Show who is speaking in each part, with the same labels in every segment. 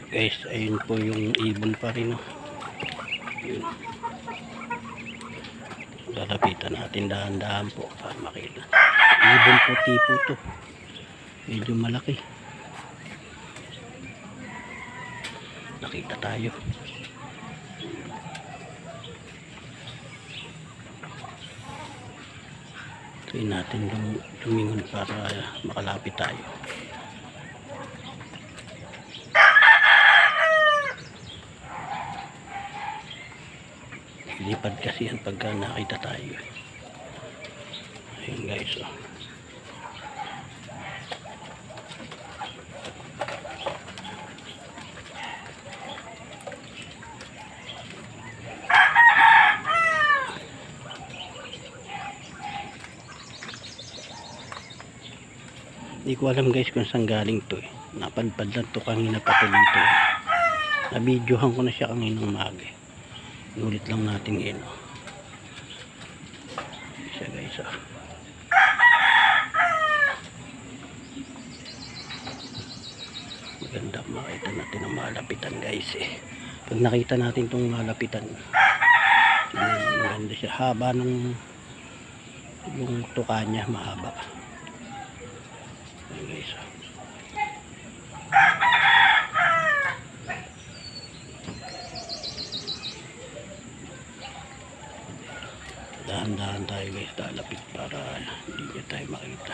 Speaker 1: Guys, ayun po yung ibon pa rin, oh. Ayun. Lalapitan natin dahan-dahan po para makita. Ibon puti po to, medyo malaki. Nakita tayo. Try natin lumingon para makalapit tayo. Lipad kasi yan pagka nakita tayo. Ayun guys, oh. Hindi ko alam guys kung saan galing to, eh. Napadpad lang to kanina pa to dito. Na-videohan ko na siya kaninang umaga. Ulit lang natin ngayon, oh. Isa guys, oh. Maganda makita natin ang malapitan guys, eh. Pag nakita natin itong malapitan, maganda siya. Haba ng yung tuka niya, mahaba. Ayan guys, oh. Dahan-dahan tayo guys, lalapit para hindi niya tayo makita.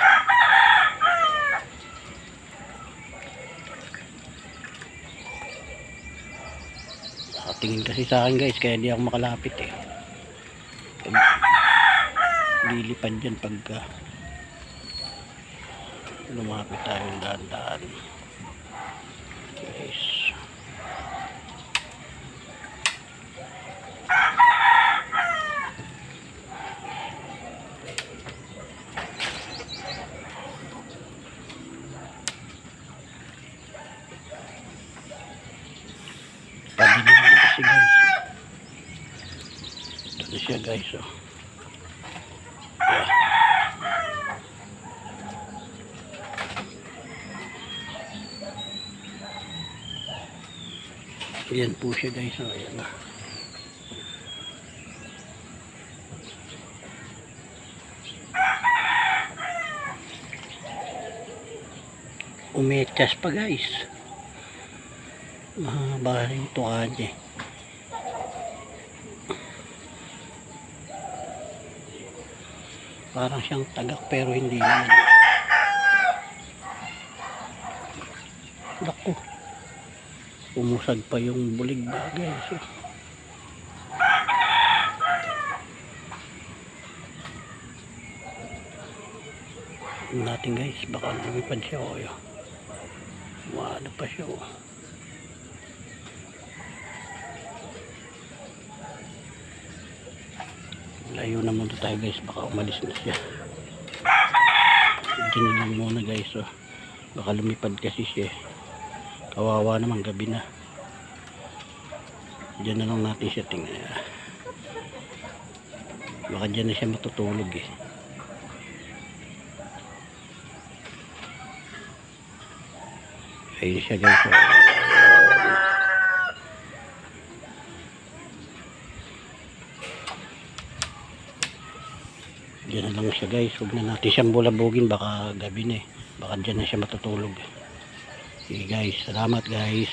Speaker 1: Nakatingin kasi sa akin guys, kaya hindi ako makalapit, eh. Lilipad dyan pagka lumapit tayo dahan-dahan guys. Padilim na kasi guys. Ito na siya guys, oh. Ayan po siya guys, oh. Ayan na. Umechas pa guys. Mahaba rin ito kanya. Parang siyang tagak pero hindi naman. Naku, umusag pa yung bulig ba guys, oh. Natin guys, baka lumipad siya, oh. Ano pa siya, oh. Layo na muna tayo guys, baka umalis na siya. Diyan lang muna guys, oh. Baka lumipad kasi siya. Kawawa naman, gabi na. Diyan na lang natin siya tingnan. Baka diyan na siya matutulog, eh. Ayun siya guys, oh. Diyan na lang siya guys, huwag na natin siyang bulabugin, baka gabi na, eh. Baka diyan na siya matutulog. Okay guys, salamat guys.